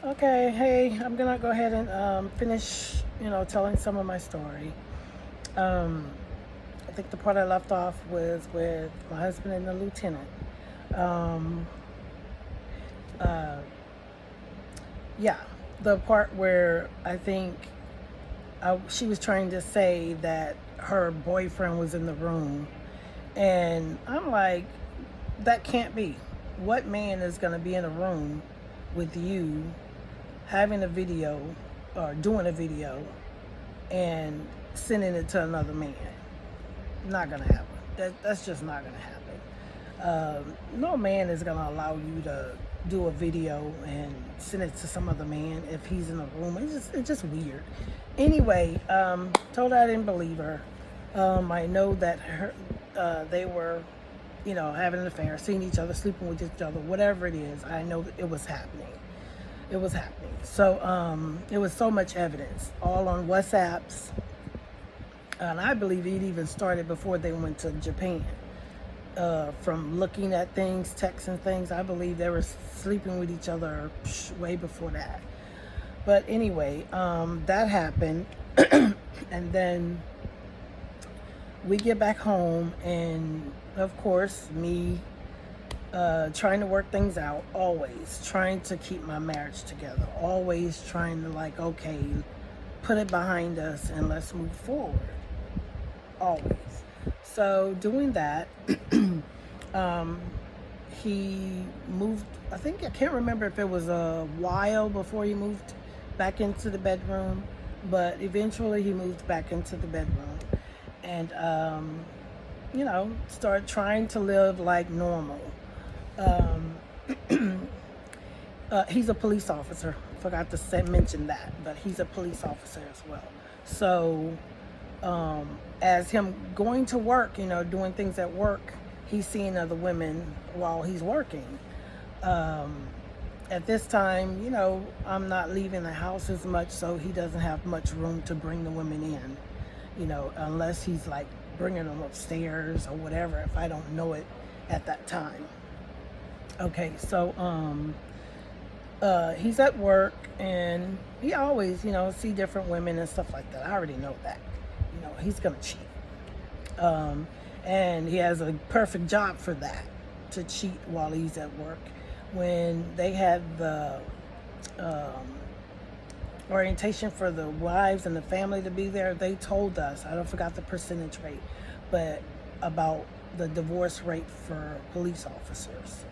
Okay, hey, I'm gonna go ahead and finish, telling some of my story. Um, I think the part I left off was with my husband and the lieutenant. Um, uh, yeah, the part where I think she was trying to say that her boyfriend was in the room, and I'm like, that can't be. What man is gonna be in a room with you having a video or doing a video and sending it to another man? Not gonna happen. That's just not gonna happen. No man is gonna allow you to do a video and send it to some other man if he's in the room. It's just weird. Anyway, told her I didn't believe her. I know that they were, having an affair, seeing each other, sleeping with each other, whatever it is. I know that it was happening. It was happening. So it was so much evidence, all on WhatsApps, and I believe it even started before they went to Japan. From looking at things, texting things, I believe they were sleeping with each other way before that. But anyway, that happened, and then we get back home, and of course, me trying to work things out, always trying to keep my marriage together, always trying to, like, okay, put it behind us and let's move forward. Always. So doing that, he moved. I can't remember if it was a while before he moved back into the bedroom, but eventually he moved back into the bedroom, and started trying to live like normal. Um, he's a police officer. Forgot to mention that, but he's a police officer as well. So, as him going to work, doing things at work, he's seeing other women while he's working. At this time, I'm not leaving the house as much, so he doesn't have much room to bring the women in, unless he's like bringing them upstairs or whatever, if I don't know it at that time. Okay, so he's at work, and he always, see different women and stuff like that. I already know that. He's gonna cheat. And he has a perfect job for that, to cheat while he's at work. When they had the orientation for the wives and the family to be there, they told us, I don't forgot the percentage rate, but about the divorce rate for police officers.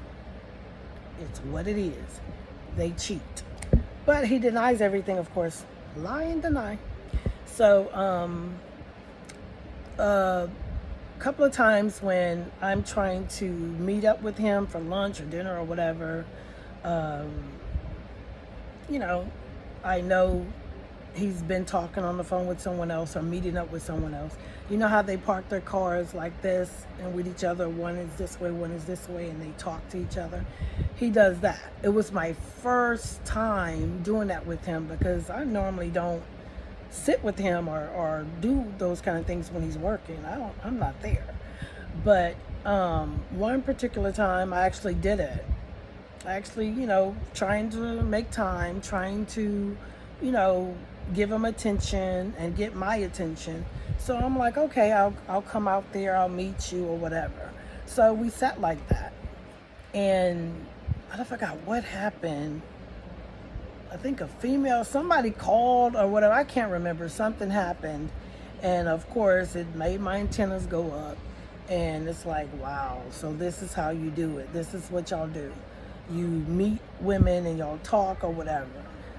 It's what it is. They cheat. But he denies everything, of course. Lie and deny. So, a couple of times when I'm trying to meet up with him for lunch or dinner or whatever, you know, I know he's been talking on the phone with someone else or meeting up with someone else. You know how they park their cars like this and with each other, one is this way, one is this way, and they talk to each other? He does that. It was my first time doing that with him, because I normally don't sit with him or do those kind of things when he's working. I'm not there. But one particular time I actually did it. I actually, trying to make time, trying to, give him attention and get my attention. So I'm like, okay, I'll come out there, I'll meet you or whatever. So we sat like that. And I forgot what happened. I think somebody called or whatever. I can't remember. Something happened. And of course, it made my antennas go up. And it's like, wow, so this is how you do it. This is what y'all do. You meet women and y'all talk or whatever.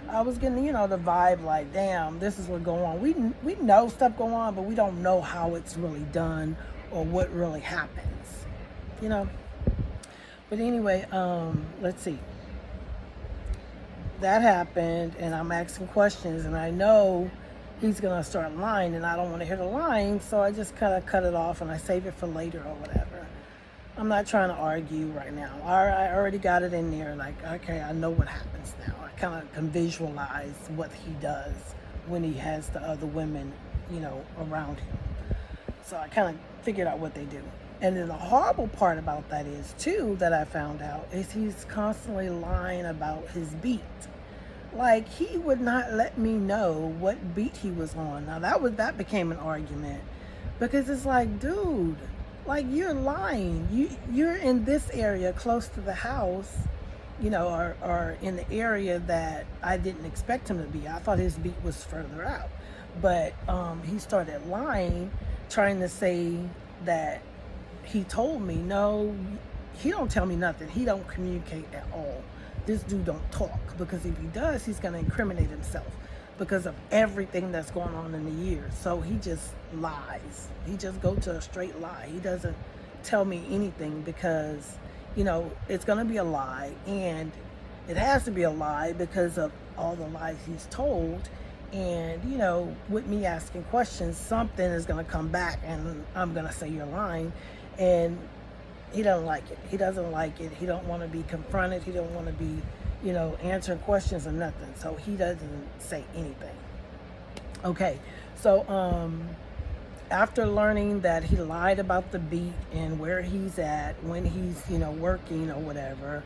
I was getting, the vibe like, damn, this is what's going on. We know stuff going on, but we don't know how it's really done or what really happens, But anyway, let's see. That happened, and I'm asking questions, and I know he's gonna start lying, and I don't want to hear the lying, so I just kind of cut it off and I save it for later or whatever. I'm not trying to argue right now. I already got it in there, like, okay, I know what happens now. I kind of can visualize what he does when he has the other women, around him. So I kind of figured out what they do. And then the horrible part about that is, too, that I found out, is he's constantly lying about his beat. Like, he would not let me know what beat he was on. Now that became an argument, because it's like, dude, like, you're lying. You're in this area close to the house, or in the area that I didn't expect him to be. I thought his beat was further out, but he started lying, trying to say that he told me. No, he don't tell me nothing. He don't communicate at all. This dude don't talk, because if he does, he's going to incriminate himself because of everything that's going on in the years. So he just lies. He just go to a straight lie. He doesn't tell me anything, because it's going to be a lie, and it has to be a lie because of all the lies he's told. And with me asking questions, something is going to come back, and I'm going to say you're lying. And he doesn't like it. He doesn't like it. He don't want to be confronted. He don't want to be, answering questions or nothing. So he doesn't say anything. Okay. So after learning that he lied about the beat and where he's at when he's, working or whatever,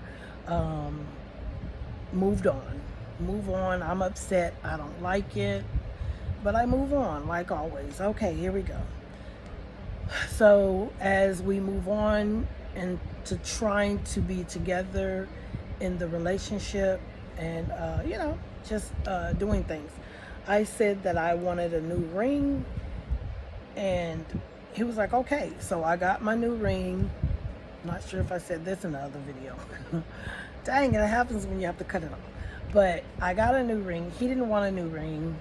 move on. I'm upset. I don't like it, but I move on like always. Okay, here we go. So as we move on and to trying to be together in the relationship, and just doing things, I said that I wanted a new ring, and he was like, okay. So I got my new ring. Not sure if I said this in the other video. Dang, it happens when you have to cut it off. But I got a new ring. He didn't want a new ring.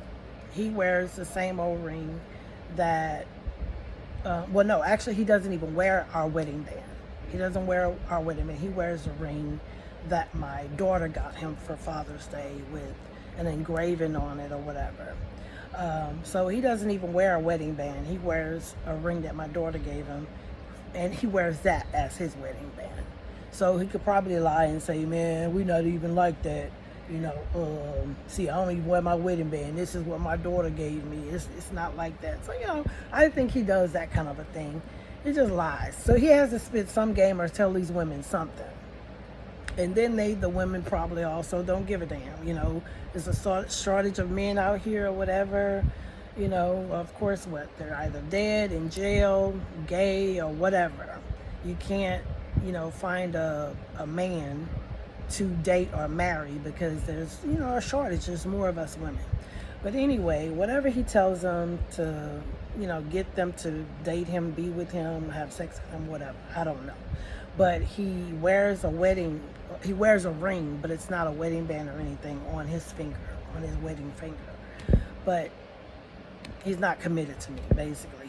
He wears the same old ring that well, no, actually, he doesn't even wear our wedding band. He doesn't wear our wedding band. He wears a ring that my daughter got him for Father's Day with an engraving on it or whatever. So he doesn't even wear a wedding band. He wears a ring that my daughter gave him, and he wears that as his wedding band. So he could probably lie and say, man, we not even like that. See, I don't even wear my wedding band. This is what my daughter gave me. It's not like that. So, I think he does that kind of a thing. He just lies. So he has to spit some game or tell these women something. And then the women probably also don't give a damn. There's a shortage of men out here or whatever. Of course, they're either dead, in jail, gay, or whatever. You can't, find a man to date or marry, because there's a shortage. There's more of us women. But anyway, whatever he tells them to get them to date him, be with him, have sex with him, whatever, I don't know. But he wears a ring, but it's not a wedding band or anything on his finger, on his wedding finger. But he's not committed to me. Basically,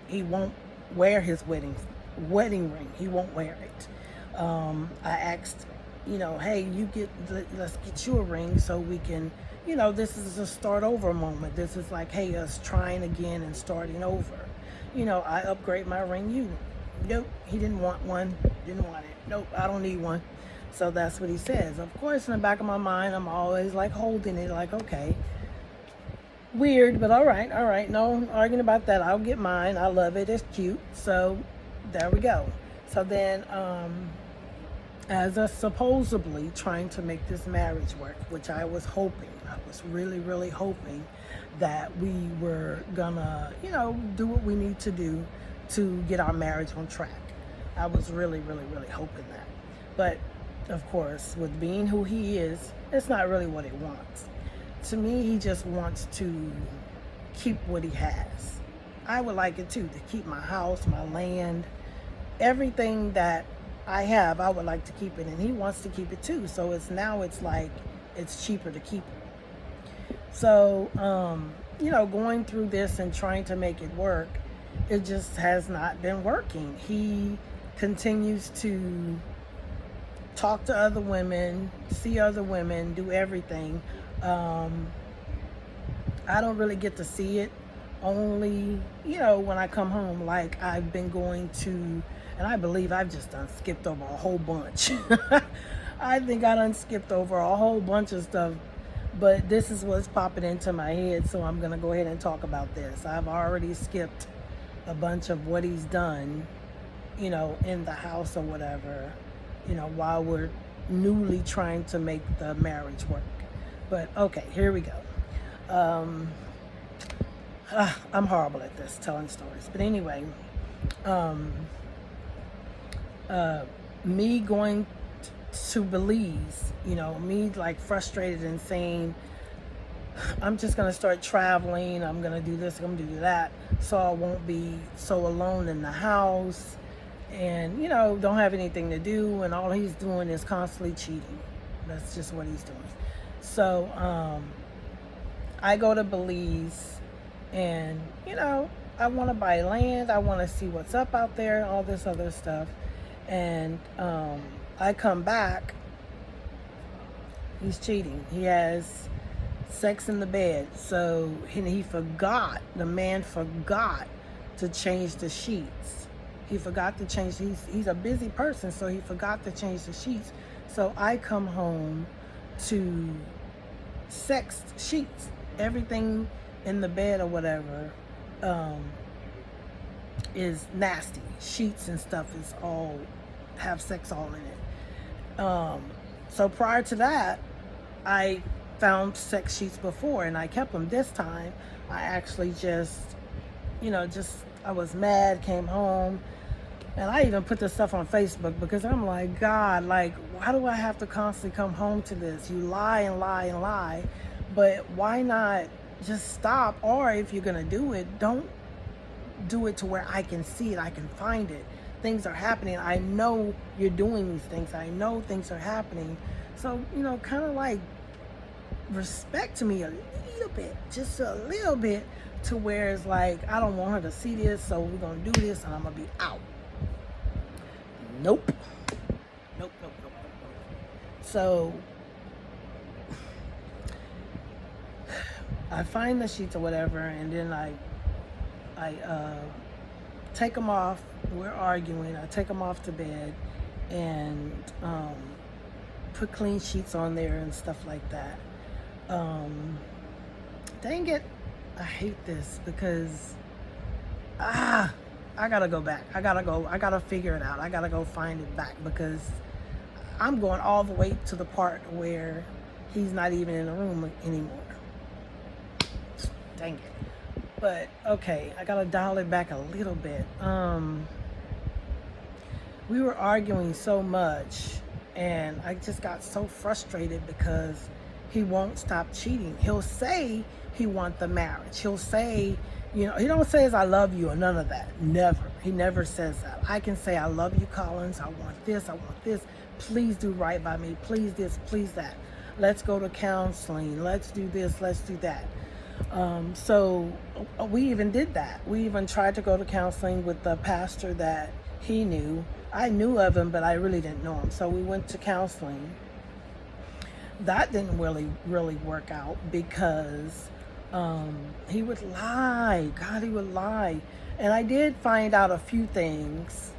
he won't wear his wedding ring. He won't wear it. I asked, hey, let's get you a ring so we can, this is a start over moment. This is like, hey, us trying again and starting over. I upgrade my ring. Nope, he didn't want one. Didn't want it. Nope, I don't need one. So that's what he says. Of course, in the back of my mind, I'm always like holding it, like, okay, weird, but all right. No arguing about that. I'll get mine. I love it. It's cute. So there we go. So then, as a supposedly trying to make this marriage work, which I was really, really hoping that we were gonna, do what we need to do to get our marriage on track. I was really, really, really hoping that. But of course, with being who he is, it's not really what he wants. To me, he just wants to keep what he has. I would like it too, to keep my house, my land, everything that I have, I would like to keep it, and he wants to keep it too. So it's like it's cheaper to keep it. So, going through this and trying to make it work, it just has not been working. He continues to talk to other women, see other women, do everything. I don't really get to see it, only, when I come home. Like, I've been going to, and I believe I've just skipped over a whole bunch. I think I done skipped over a whole bunch of stuff, but this is what's popping into my head, so I'm going to go ahead and talk about this. I've already skipped a bunch of what he's done, in the house or whatever, while we're newly trying to make the marriage work. But okay, here we go. Um, I'm horrible at this, telling stories. But anyway, um, me going to Belize, me like frustrated and saying, I'm just going to start traveling. I'm going to do this, I'm going to do that. So I won't be so alone in the house and, don't have anything to do. And all he's doing is constantly cheating. That's just what he's doing. So I go to Belize and, I want to buy land. I want to see what's up out there, all this other stuff. And I come back, he's cheating. He has sex in the bed. So the man forgot to change the sheets. He forgot to change, he's a busy person, so he forgot to change the sheets. So I come home to sex sheets. Everything in the bed or whatever is nasty. Sheets and stuff is all, have sex all in it. So prior to that, I found sex sheets before and I kept them. This time, I actually I was mad, came home, and I even put this stuff on Facebook because I'm like, God, like, why do I have to constantly come home to this? You lie and lie and lie, but why not just stop? Or if you're gonna do it, don't do it to where I can see it, I can find it. Things are happening. I know you're doing these things. I know things are happening. So, kind of like respect to me a little bit, just a little bit, to where it's like, I don't want her to see this, so we're gonna do this and I'm gonna be out. Nope. Nope. So I find the sheets or whatever, and then I take them off. We're arguing. I take them off to bed and put clean sheets on there and stuff like that. Dang it, I hate this because I gotta go back. I gotta figure it out. I gotta go find it back because I'm going all the way to the part where he's not even in the room anymore. Dang it. But okay, I gotta dial it back a little bit. We were arguing so much and I just got so frustrated because he won't stop cheating. He'll say he wants the marriage. He'll say, he don't say I love you or none of that. Never. He never says that. I can say, I love you, Collins. I want this. I want this. Please do right by me. Please this, please that. Let's go to counseling. Let's do this. Let's do that. So we even did that. We even tried to go to counseling with the pastor that he knew. I knew of him, but I really didn't know him. So we went to counseling. That didn't really work out because he would lie. God, he would lie. And I did find out a few things,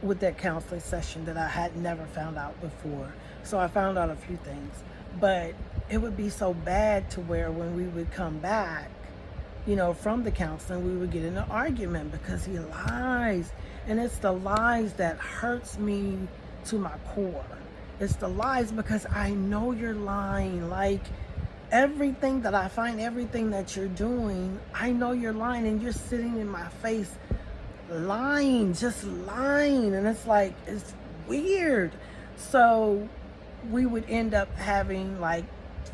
with that counseling session that I had never found out before. So I found out a few things. But it would be so bad to where when we would come back, from the counseling, we would get in an argument because he lies. And it's the lies that hurts me to my core. It's the lies because I know you're lying. Like everything that I find, everything that you're doing, I know you're lying and you're sitting in my face lying, just lying. And it's like, it's weird. So we would end up having like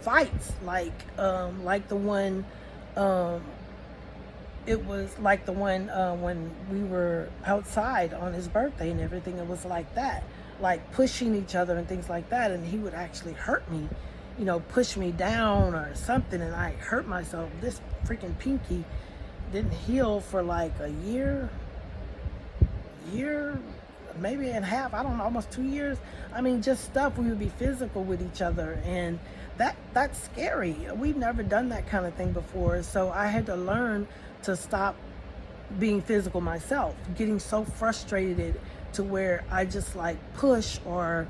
fights, like the one, it was like the one when we were outside on his birthday and everything. It was like that, like pushing each other and things like that. And he would actually hurt me, push me down or something, and I hurt myself. This freaking pinky didn't heal for like a year, maybe and a half, I don't know, almost 2 years. I mean, just stuff. We would be physical with each other, and that's scary. We've never done that kind of thing before, so I had to learn to stop being physical myself, getting so frustrated to where I just like push or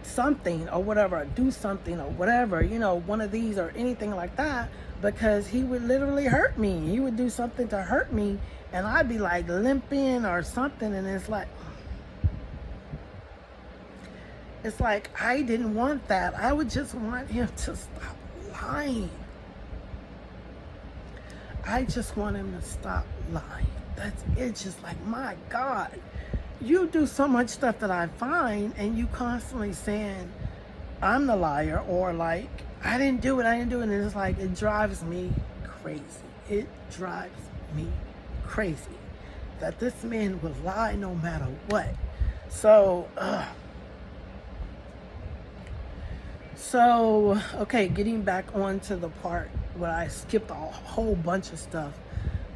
something or whatever, or do something or whatever, one of these or anything like that, because he would literally hurt me. He would do something to hurt me and I'd be like limping or something, and it's like, It's like, I didn't want that. I would just want him to stop lying. I just want him to stop lying. That's it's just like, my God, you do so much stuff that I find, and you constantly saying I'm the liar, or like, I didn't do it, and it's like, it drives me crazy. It drives me crazy that this man will lie no matter what. So, okay, getting back onto the part where I skipped a whole bunch of stuff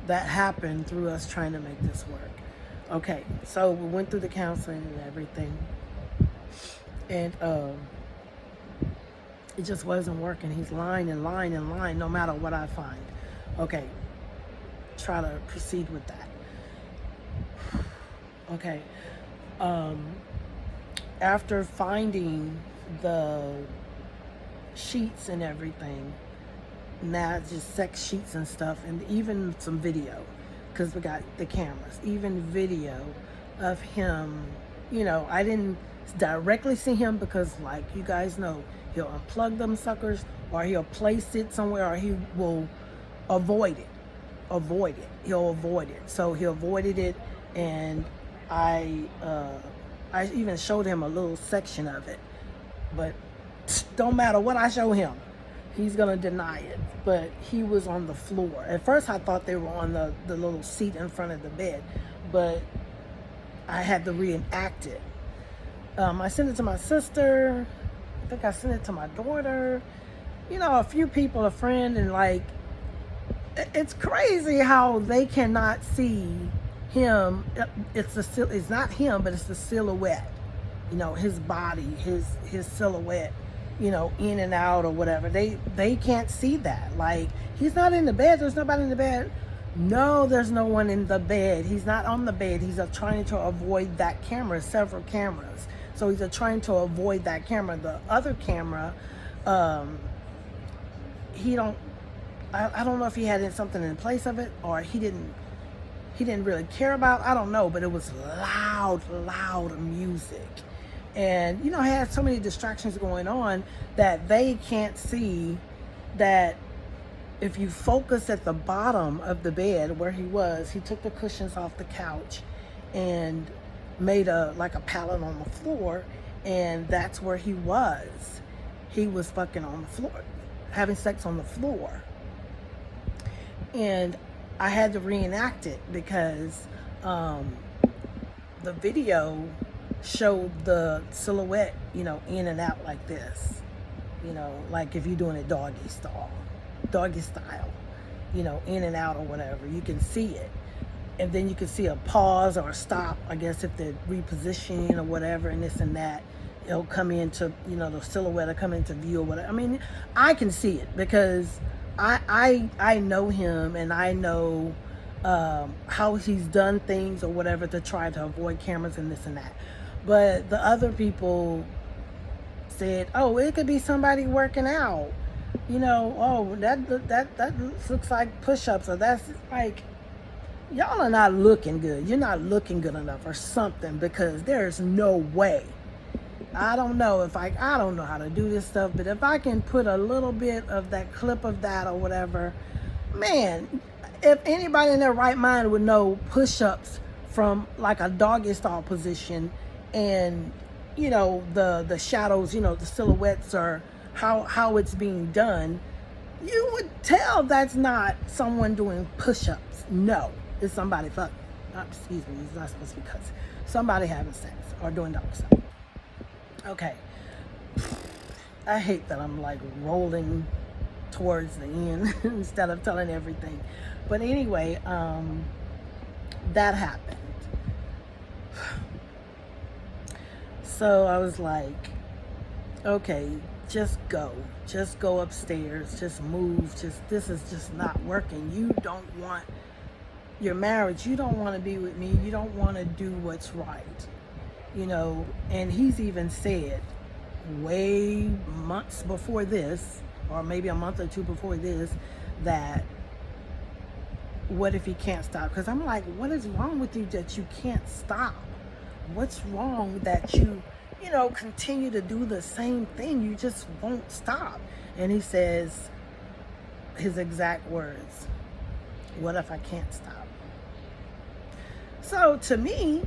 that happened through us trying to make this work. Okay, so we went through the counseling and everything, and it just wasn't working. He's lying and lying and lying no matter what I find. Okay, try to proceed with that. Okay, after finding the sheets and everything, now just sex sheets and stuff, and even some video, because we got the cameras, even video of him. You know, I didn't directly see him because, like you guys know, he'll unplug them suckers, or he'll place it somewhere, or he will avoid it. He'll avoid it. So he avoided it, and I even showed him a little section of it, but don't matter what I show him, he's gonna deny it. But he was on the floor. At first I thought they were on the little seat in front of the bed, but I had to reenact it. I sent it to my sister. I think I sent it to my daughter. You know, a few people, a friend, and like, it's crazy how they cannot see him. It's not him, but it's the silhouette. You know, his body, his silhouette, you know, in and out or whatever. They can't see that. Like, he's not in the bed. There's nobody in the bed. No, there's no one in the bed. He's not on the bed. He's trying to avoid that camera, several cameras. So he's trying to avoid that camera. The other camera, I don't know if he had something in place of it, or he didn't really care about. I don't know, but it was loud music. And, you know, I had so many distractions going on that they can't see that if you focus at the bottom of the bed where he took the cushions off the couch and made a pallet on the floor, and that's where he was. He was fucking on the floor, having sex on the floor. And I had to reenact it because the video showed the silhouette, you know, in and out like this, you know, like if you're doing it doggy style, you know, in and out or whatever, you can see it. And then you can see a pause or a stop, I guess, if they're repositioning or whatever, and this and that. It'll come into, you know, the silhouette will come into view or whatever. I mean, I can see it because I know him, and I know how he's done things or whatever to try to avoid cameras and this and that. But the other people said, oh, it could be somebody working out. You know, oh, that looks like push-ups, or that's like, y'all are not looking good. You're not looking good enough or something, because there's no way. I don't know I don't know how to do this stuff, but if I can put a little bit of that clip of that or whatever, man, if anybody in their right mind would know push-ups from like a doggy style position, and, you know, the shadows, you know, the silhouettes, or how it's being done, you would tell that's not someone doing push-ups. No, it's somebody fucking. Excuse me, it's not supposed to be cussing. Somebody having sex or doing dog stuff. Okay. I hate that I'm like rolling towards the end instead of telling everything. But anyway, that happened. So I was like, okay, just go upstairs, just move, this is just not working. You don't want your marriage, you don't want to be with me, you don't want to do what's right, you know. And he's even said way months before this, or maybe a month or two before this, that what if he can't stop? Because I'm like, what is wrong with you that you can't stop? What's wrong that you continue to do the same thing. You just won't stop. And he says his exact words, what if I can't stop? So to me,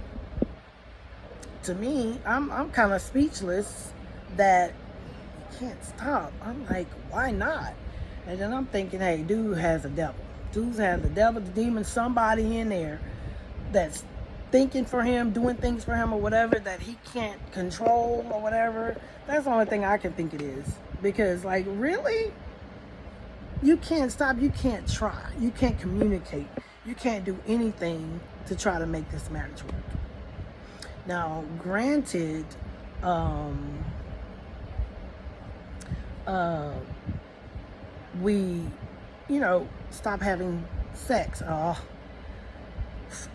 I'm kind of speechless that he can't stop. I'm like, why not? And then I'm thinking, hey, dude has a devil. Dude has the devil, the demon, somebody in there that's thinking for him, doing things for him or whatever that he can't control or whatever. That's the only thing I can think it is. Because, like, really? You can't stop. You can't try. You can't communicate. You can't do anything to try to make this marriage work. Now, granted, we, stop having sex.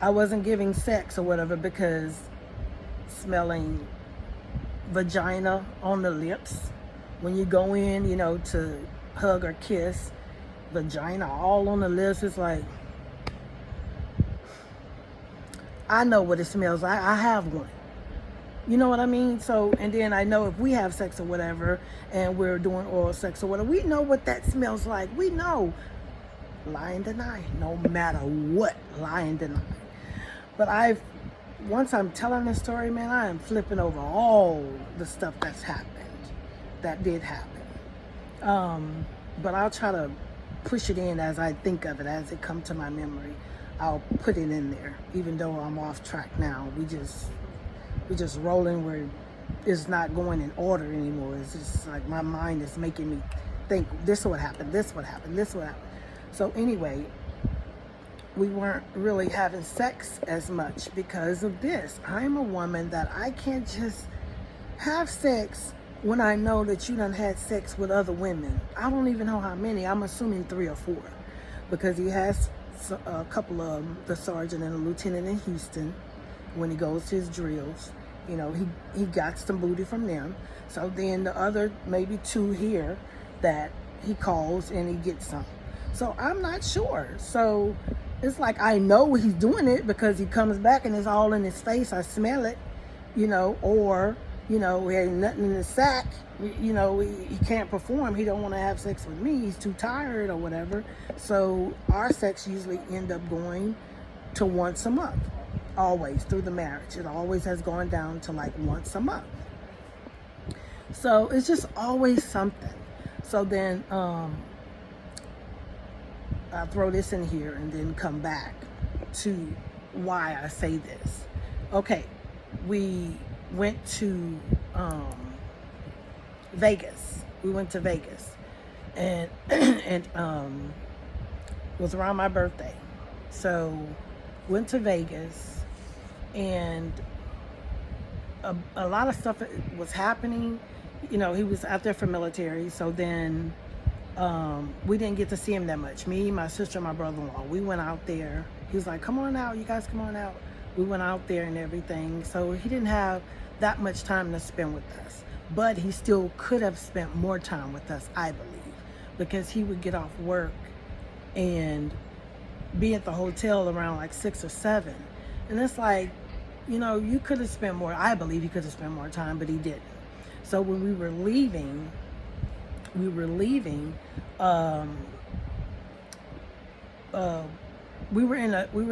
I wasn't giving sex or whatever because smelling vagina on the lips when you go in, to hug or kiss, vagina all on the lips. It's like, I know what it smells like. I have one. You know what I mean? So, and then I know if we have sex or whatever and we're doing oral sex or whatever, we know what that smells like. We know. Lie and deny. No matter what, lie and deny. But once I'm telling this story, man, I am flipping over all the stuff that's happened. That did happen. But I'll try to push it in as I think of it, as it comes to my memory. I'll put it in there, even though I'm off track now. We're just rolling where it's not going in order anymore. It's just like my mind is making me think this would happen, this would happen, this would happen. So anyway, we weren't really having sex as much because of this. I'm a woman that I can't just have sex when I know that you done had sex with other women. I don't even know how many. I'm assuming 3 or 4 because he has a couple of them, the sergeant and the lieutenant in Houston, when he goes to his drills. He got some booty from them. So then the other maybe 2 here that he calls and he gets some. So I'm not sure. So it's like I know he's doing it because he comes back and it's all in his face. I smell it, or, he ain't nothing in his sack. He can't perform. He don't want to have sex with me. He's too tired or whatever. So our sex usually end up going to once a month. Always through the marriage. It always has gone down to like once a month. So it's just always something. So then, I'll throw this in here and then come back to why I say this. Okay, we went to Vegas. We went to Vegas, and it was around my birthday. So went to Vegas, and a lot of stuff was happening. He was out there for military. So then we didn't get to see him that much. Me, my sister, and my brother-in-law, we went out there. He was like, come on out, you guys come on out. We went out there and everything. So he didn't have that much time to spend with us. But he still could have spent more time with us, I believe. Because he would get off work and be at the hotel around like 6 or 7. And it's like, you could have spent more. I believe he could have spent more time, but he didn't. So when we were leaving, we were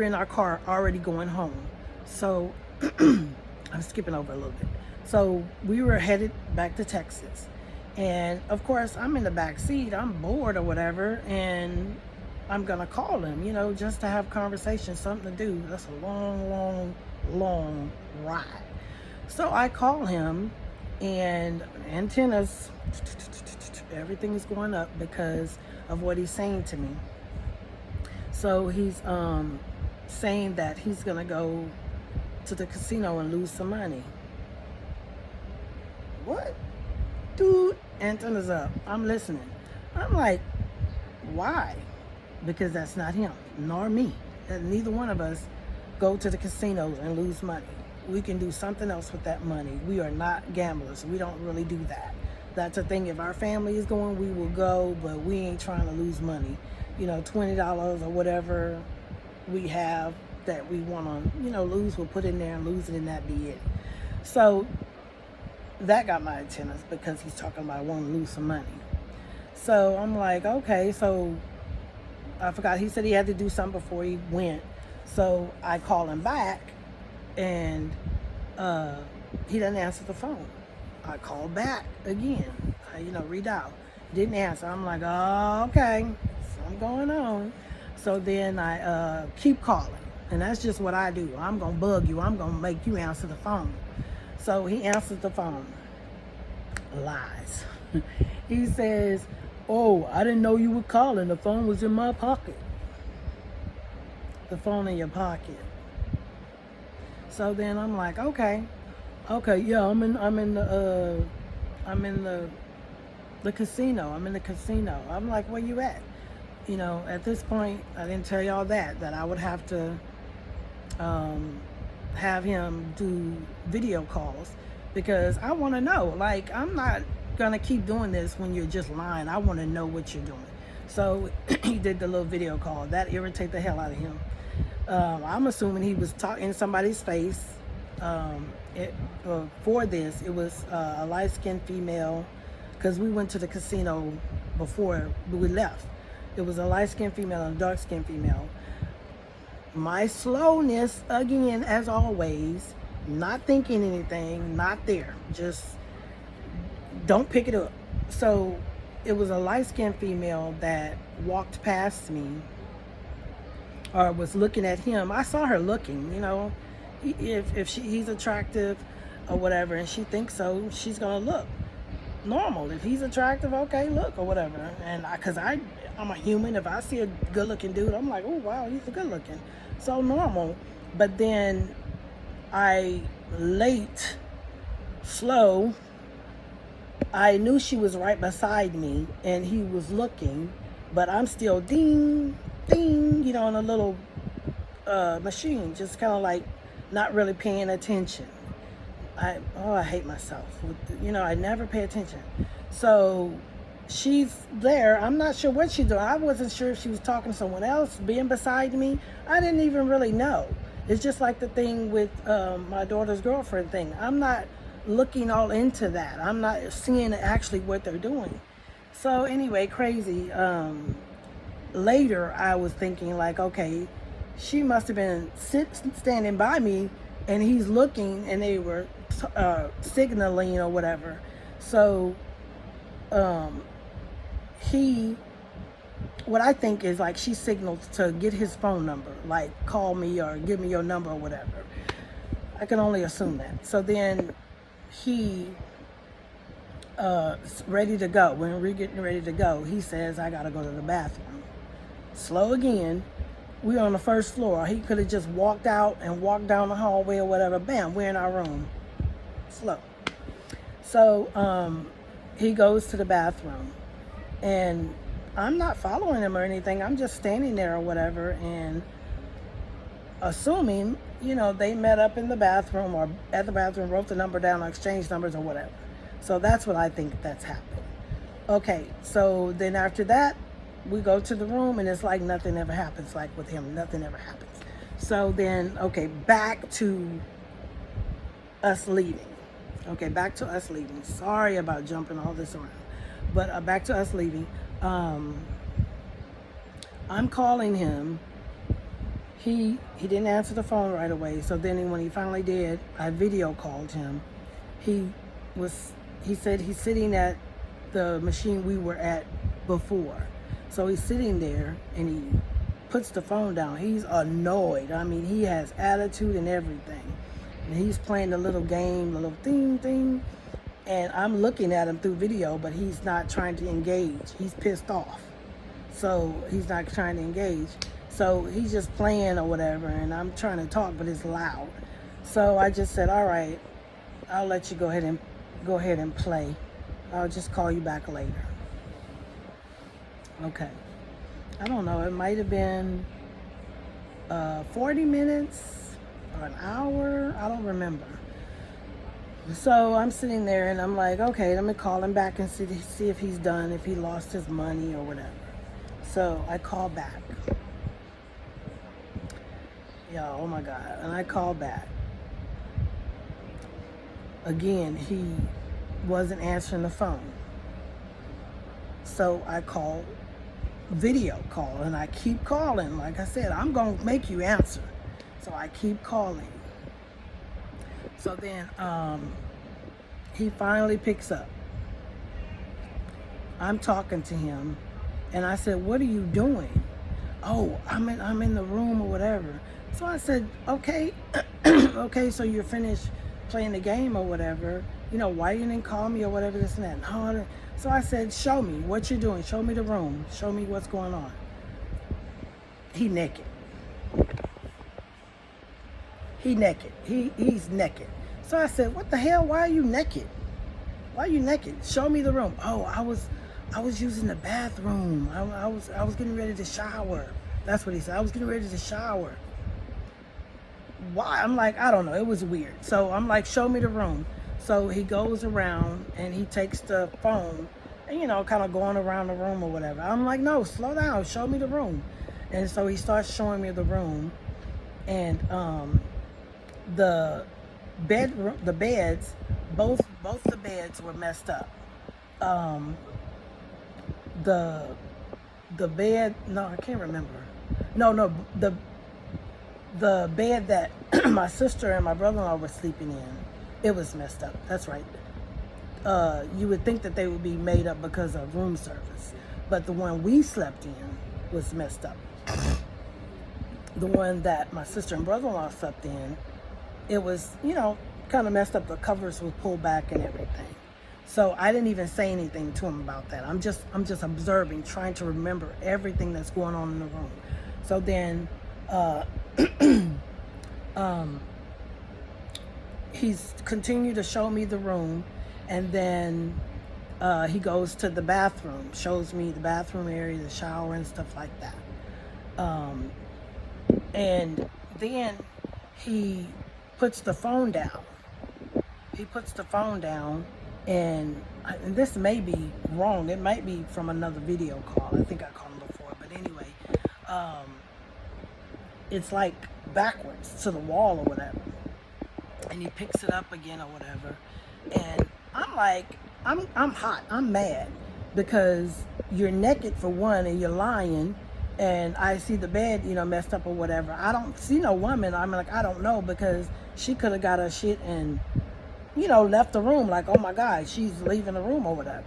in our car already going home. So I'm skipping over a little bit. So we were headed back to Texas, and of course I'm in the back seat. I'm bored or whatever, and I'm gonna call him, just to have conversation, something to do. That's a long ride. So I call him, and antennas, everything is going up because of what he's saying to me. So he's saying that he's gonna go to the casino and lose some money. What? Dude, antennas up. I'm listening. I'm like, why? Because that's not him, nor me. And neither one of us go to the casinos and lose money. We can do something else with that money. We are not gamblers. We don't really do that. That's a thing. If our family is going, we will go, but we ain't trying to lose money. $20 or whatever we have that we want to, lose, we'll put in there and lose it, and that be it. So that got my attention because he's talking about wanting to lose some money. So I'm like, okay, so I forgot. He said he had to do something before he went. So I call him back, and he doesn't answer the phone. I call back again. Redial. Didn't answer. I'm like, oh, okay, something going on. So then I keep calling. And that's just what I do. I'm going to bug you. I'm going to make you answer the phone. So he answers the phone. Lies. He says, oh, I didn't know you were calling. The phone was in my pocket. The phone in your pocket. So then I'm like, okay, yeah, I'm in the casino. I'm in the casino. I'm like, where you at? At this point, I didn't tell y'all that I would have to have him do video calls, because I want to know. Like, I'm not gonna keep doing this when you're just lying. I want to know what you're doing. So he did the little video call. That irritated the hell out of him. I'm assuming he was talking in somebody's face. For this, it was a light-skinned female, because we went to the casino before we left. It was a light-skinned female and a dark-skinned female. My slowness, again, as always, not thinking anything, not there, just don't pick it up. So it was a light-skinned female that walked past me, or was looking at him. I saw her looking, if he's attractive or whatever, and she thinks so, she's gonna look normal. If he's attractive, okay, look, or whatever. And I'm a human. If I see a good-looking dude, I'm like, oh wow, he's a good-looking. So normal. But then slow, I knew she was right beside me, and he was looking, but I'm still ding, ding, on a little machine, just kind of like not really paying attention. I hate myself. I never pay attention. So she's there. I'm not sure what she's doing. I wasn't sure if she was talking to someone else, being beside me. I didn't even really know. It's just like the thing with my daughter's girlfriend thing. I'm not looking all into that. I'm not seeing actually what they're doing. So anyway, crazy. Later, I was thinking like, okay, she must have been standing by me, and he's looking, and they were signaling or whatever. So what I think is like she signaled to get his phone number, like call me or give me your number or whatever. I can only assume that. So then he ready to go. When we're getting ready to go, he says, I gotta go to the bathroom. Slow again. We're on the first floor. He could have just walked out and walked down the hallway or whatever. Bam, we're in our room. Slow. So he goes to the bathroom, and I'm not following him or anything. I'm just standing there or whatever, and assuming, they met up in the bathroom or at the bathroom, wrote the number down or exchanged numbers or whatever. So that's what I think that's happened. Okay, so then after that, we go to the room, and it's like nothing ever happens. Like with him, nothing ever happens. So then, okay, back to us leaving. Sorry about jumping all this around. But back to us leaving. I'm calling him. He didn't answer the phone right away. So then when he finally did, I video called him. He said he's sitting at the machine we were at before. So he's sitting there, and he puts the phone down. He's annoyed. I mean, he has attitude and everything. And he's playing the little game, the little thing. And I'm looking at him through video, but he's not trying to engage. He's pissed off. So he's not trying to engage. So he's just playing or whatever, and I'm trying to talk, but it's loud. So I just said, all right, I'll let you go ahead and play. I'll just call you back later. Okay. I don't know. It might have been 40 minutes or an hour. I don't remember. So I'm sitting there, and I'm like, okay, let me call him back and see if he's done, if he lost his money or whatever. So I call back. Yeah, oh my God. And I call back. Again, wasn't answering the phone. So I called video call, and I keep calling. Like I said, I'm going to make you answer. So I keep calling. So then he finally picks up. I'm talking to him, and I said, "What are you doing?" "Oh, I'm in the room or whatever." So I said, "Okay, okay, so you're finished playing the game or whatever. You know, why you didn't call me or whatever, this and that." "No, I didn't." So I said, "Show me what you're doing. Show me the room. Show me what's going on." He naked. He's naked. So I said, "What the hell? Why are you naked? Why are you naked? Show me the room." "Oh, I was using the bathroom. I was getting ready to shower." That's what he said. "I was getting ready to shower." Why? I'm like, I don't know. It was weird. So I'm like, "Show me the room." So he goes around and he takes the phone and, you know, kind of going around the room or whatever. I'm like, "No, slow down. Show me the room." And so he starts showing me the room, and the beds, both the beds were messed up. The bed, no, I can't remember. No, the bed that my sister and my brother-in-law were sleeping in, it was messed up. That's right. You would think that they would be made up because of room service, but the one we slept in was messed up. The one that my sister and brother-in-law slept in, it was, you know, kind of messed up. The covers were pulled back and everything. So I didn't even say anything to him about that. I'm just observing, trying to remember everything that's going on in the room. So then he's continued to show me the room, and then he goes to the bathroom, shows me the bathroom area, the shower and stuff like that. And then he puts the phone down. And this may be wrong. It might be from another video call. I think I called him before. But anyway, it's like backwards to the wall or whatever. And he picks it up again or whatever. And I'm like, I'm hot. I'm mad because you're naked for one, and you're lying. And I see the bed, you know, messed up or whatever. I don't see no woman. I'm like, I don't know, because she could have got her shit and, you know, left the room. Like, oh my God, she's leaving the room or whatever.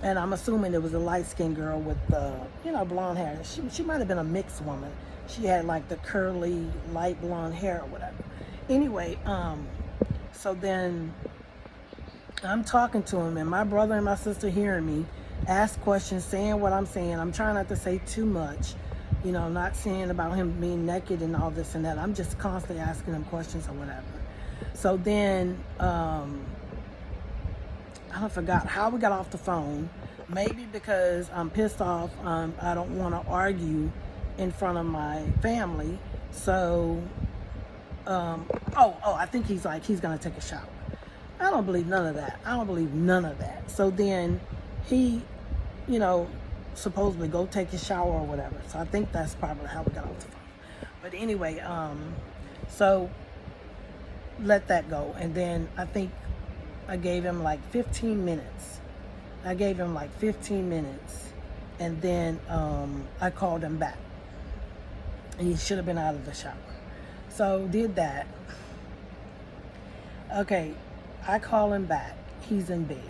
And I'm assuming it was a light-skinned girl with, you know, blonde hair. She might have been a mixed woman. She had like the curly, light blonde hair or whatever. Anyway, so then I'm talking to him, and my brother and my sister hearing me ask questions, saying what I'm saying. I'm trying not to say too much, you know, not saying about him being naked and all this and that. I'm just constantly asking him questions or whatever. So then I forgot how we got off the phone. Maybe because I'm pissed off. I don't want to argue in front of my family. So I think he's like, he's gonna take a shower. I don't believe none of that. So then he, you know, supposedly go take a shower or whatever. So I think that's probably how we got off the phone. But anyway, so let that go. And then I think I gave him like 15 minutes. And then I called him back. And he should have been out of the shower. So did that. Okay, I call him back. He's in bed.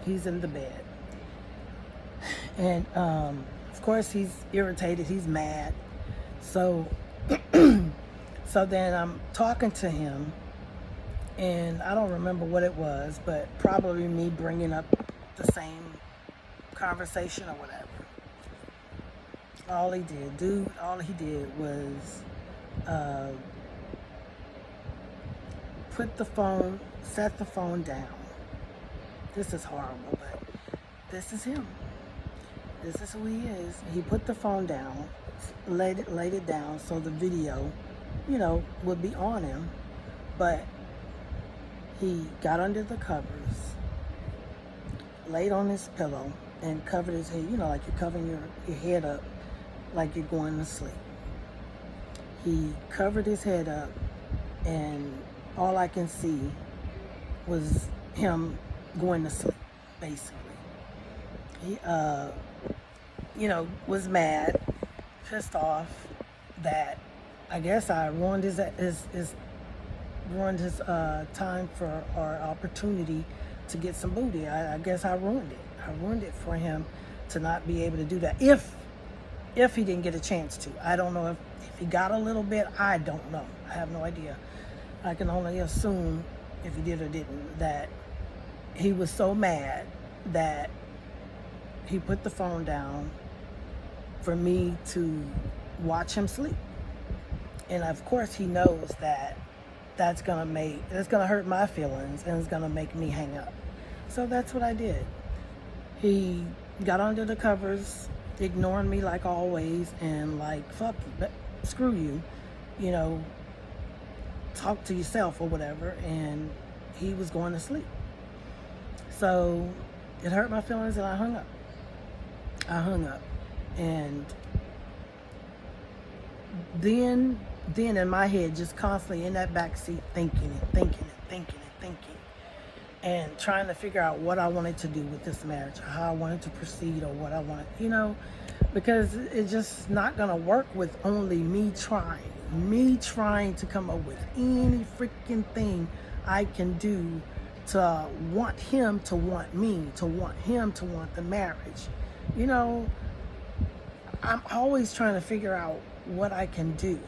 He's in the bed. And of course he's irritated. He's mad. So so then I'm talking to him, and I don't remember what it was, but probably me bringing up the same conversation or whatever. All he did was set the phone down. This is horrible, but this is him. This is who he is. He put the phone down, laid it down so the video, you know, would be on him. But he got under the covers, laid on his pillow, and covered his head, you know, like you're covering your head up like you're going to sleep. He covered his head up, and all I can see was him going to sleep, basically. He, was mad, pissed off that I guess I ruined his time for or opportunity to get some booty. I guess I ruined it. I ruined it for him to not be able to do that. If he didn't get a chance to. I don't know if he got a little bit. I don't know. I have no idea. I can only assume if he did or didn't that he was so mad that he put the phone down for me to watch him sleep. And of course he knows that it's gonna hurt my feelings and it's gonna make me hang up. So that's what I did. He got under the covers, ignoring me like always, and like, fuck you, but screw you, talk to yourself or whatever, and he was going to sleep. So it hurt my feelings and I hung up. And then in my head, just constantly in that back seat, thinking and trying to figure out what I wanted to do with this marriage, how I wanted to proceed, or what I wanted, because it's just not gonna work with only me trying to come up with any freaking thing I can do to want him to want me, to want him to want the marriage. I'm always trying to figure out what I can do.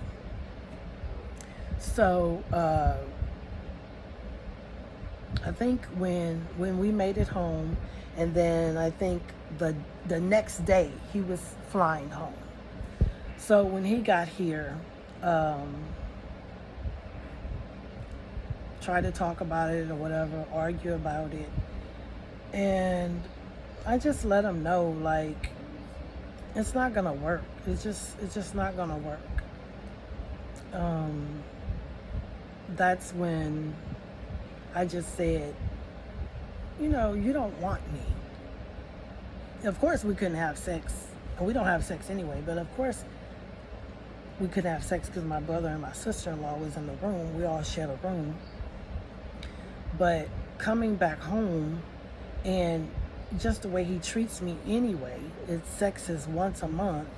So I think when we made it home, and then I think the next day he was flying home. So when he got here, tried to talk about it or whatever, argue about it, and I just let him know, like, it's not gonna work. It's just not gonna work. That's when I just said, you don't want me. Of course we couldn't have sex, and we don't have sex anyway, but of course we couldn't have sex because my brother and my sister-in-law was in the room. We all shared a room. But coming back home, and just the way he treats me anyway, sex is once a month.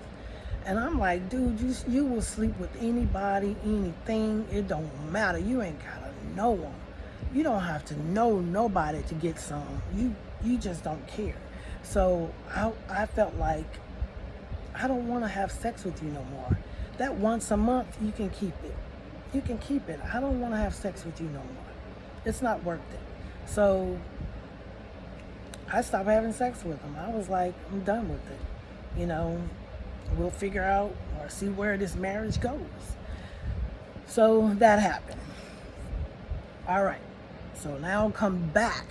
And I'm like, dude, you will sleep with anybody, anything. It don't matter. You ain't gotta know them. You don't have to know nobody to get some. You just don't care. So I felt like I don't want to have sex with you no more. That once a month, you can keep it. You can keep it. I don't want to have sex with you no more. It's not worth it. So I stopped having sex with him. I was like, I'm done with it. We'll figure out or see where this marriage goes. So that happened. All right. So now come back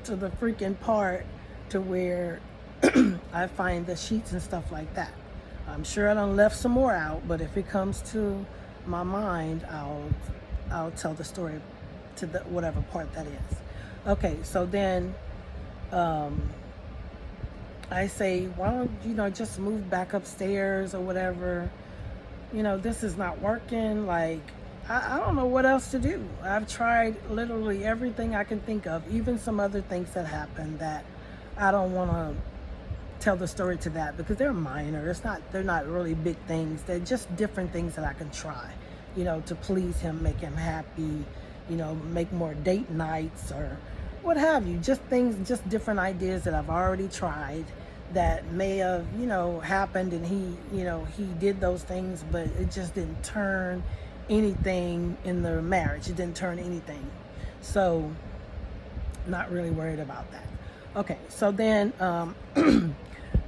to the freaking part to where I find the sheets and stuff like that. I'm sure I done left some more out, but if it comes to my mind, I'll tell the story to the whatever part that is. Okay, so then I say, why don't just move back upstairs or whatever? This is not working. Like, I don't know what else to do. I've tried literally everything I can think of, even some other things that happened that I don't want to tell the story to that because they're minor. They're not really big things. They're just different things that I can try, to please him, make him happy, make more date nights or what have you. Just things, just different ideas that I've already tried that may have, happened, and he did those things, but it just didn't turn anything in the marriage. It didn't turn anything. So not really worried about that. Okay, so then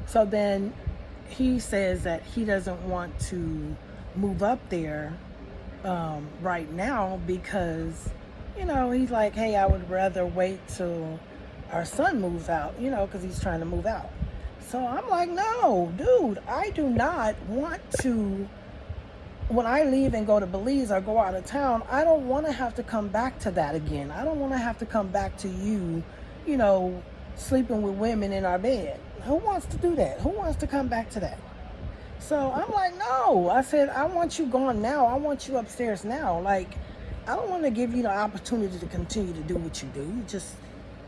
so then he says that he doesn't want to move up there right now because he's like, hey, I would rather wait till our son moves out, because he's trying to move out. So I'm like, no, dude, I do not want to, when I leave and go to Belize or go out of town, I don't want to have to come back to that again. I don't want to have to come back to you, sleeping with women in our bed. Who wants to do that? Who wants to come back to that? So I'm like, no. I said, I want you gone now. I want you upstairs now. Like, I don't want to give you the opportunity to continue to do what you do. Just,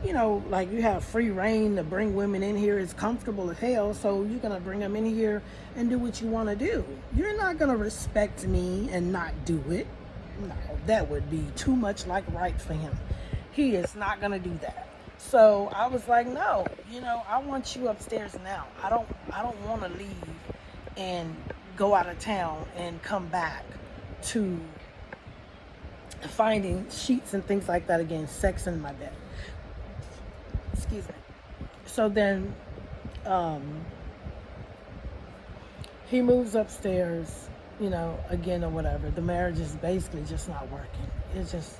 you know, like you have free reign to bring women in here. It's comfortable as hell, so you're gonna bring them in here and do what you want to do. You're not gonna respect me and not do it. No, that would be too much like right for him. He is not gonna do that. So I was like, no, you know, I want you upstairs now. I don't want to leave and go out of town and come back to finding sheets and things like that again, sex in my bed. Excuse me. So then he moves upstairs, you know, again or whatever. The marriage is basically just not working. It's just,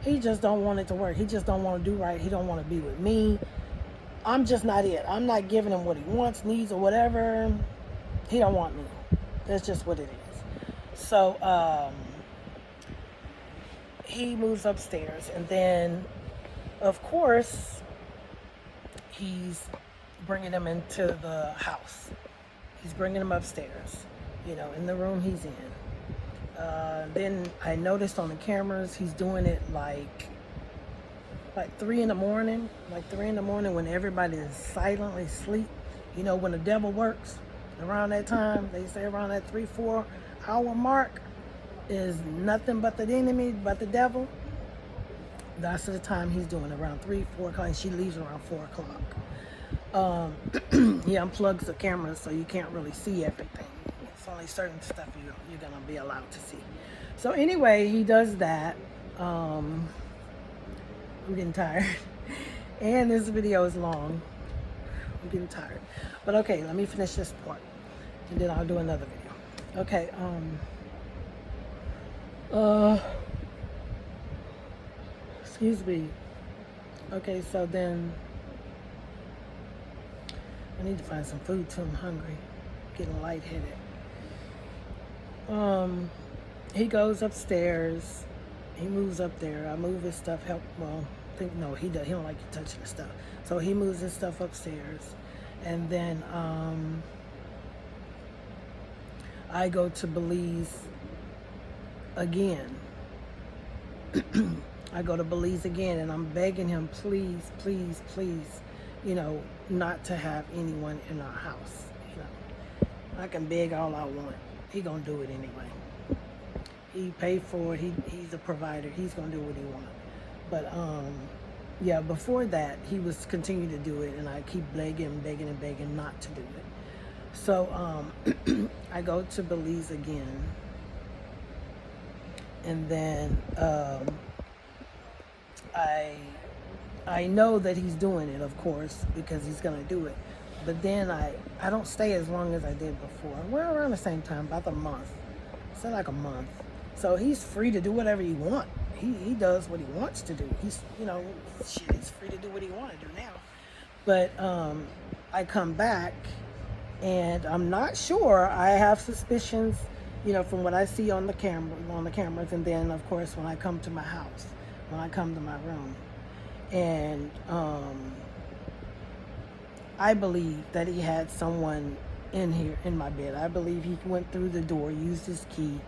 he just don't want it to work. He just don't want to do right. He don't want to be with me. I'm just not it. I'm not giving him what he wants, needs, or whatever. He don't want me. That's just what it is. So he moves upstairs, and then of course he's bringing him into the house. He's bringing him upstairs, you know, in the room he's in. Then I noticed on the cameras he's doing it like 3 in the morning, when everybody is silently asleep. You know, when the devil works around that time, they say around that 3-4 hour mark is nothing but the enemy, but the devil. That's the time he's doing, around 3-4 o'clock, and she leaves around 4 o'clock. He unplugs the camera so you can't really see everything. It's only certain stuff you're gonna be allowed to see. So anyway, he does that. I'm getting tired. And this video is long. I'm getting tired. But okay, let me finish this part, and then I'll do another video. Okay, excuse me. Okay, so then I need to find some food too. I'm hungry. Getting lightheaded. He goes upstairs. He moves up there. I move his stuff. He don't like you touching his stuff. So he moves his stuff upstairs, and then I go to Belize again. I go to Belize again, and I'm begging him, please, please, please, you know, not to have anyone in our house. You know, I can beg all I want. He gonna do it anyway. He paid for it. He's a provider. He's gonna do what he wants. But yeah, before that, he was continuing to do it, and I keep begging not to do it. So I go to Belize again, and then I know that he's doing it, of course, because he's gonna do it. But then I don't stay as long as I did before. We're around the same time, about a month. It's like a month. So he's free to do whatever he wants. He does what he wants to do. He's, you know, he's free to do what he wants to do now. But I come back, and I'm not sure. I have suspicions, you know, from what I see on the cameras, and then of course when I come to my house, when I come to my room, and I believe that he had someone in here in my bed. I believe he went through the door, used his key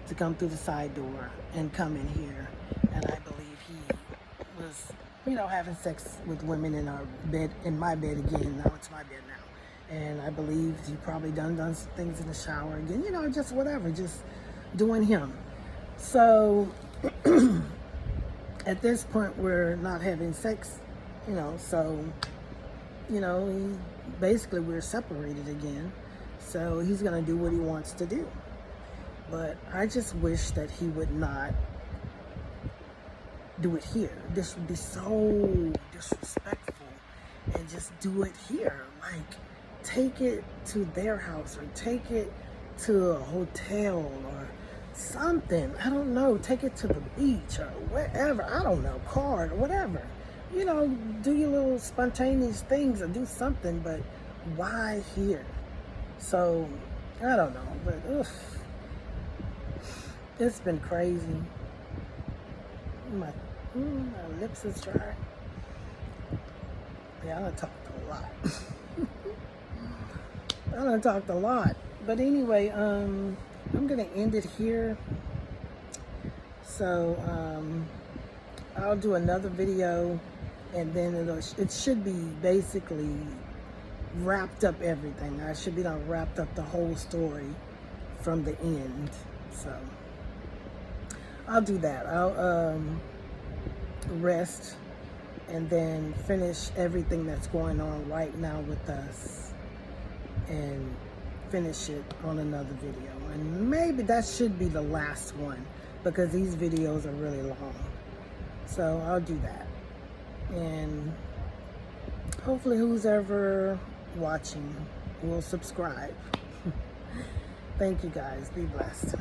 to come through the side door and come in here, and I believe he was, you know, having sex with women in our bed, in my bed again. Now it's my bed now, and I believe he probably done some things in the shower again, you know, just whatever, just doing him. So at this point we're not having sex, you know, so, you know, basically we're separated again. So he's gonna do what he wants to do. But I just wish that he would not do it here. This would be so disrespectful, and just do it here. Like, take it to their house, or take it to a hotel or something. I don't know. Take it to the beach or wherever. I don't know, car or whatever. You know, do your little spontaneous things or do something, but why here? So, I don't know, but it's been crazy. My lips is dry. Yeah, I done talked a lot. But anyway, I'm gonna end it here. So I'll do another video and then it should be basically wrapped up everything. I should be done wrapped up the whole story from the end. So I'll do that. I'll rest and then finish everything that's going on right now with us and finish it on another video. And maybe that should be the last one because these videos are really long. So I'll do that. And hopefully who's ever watching will subscribe. Thank you guys. Be blessed.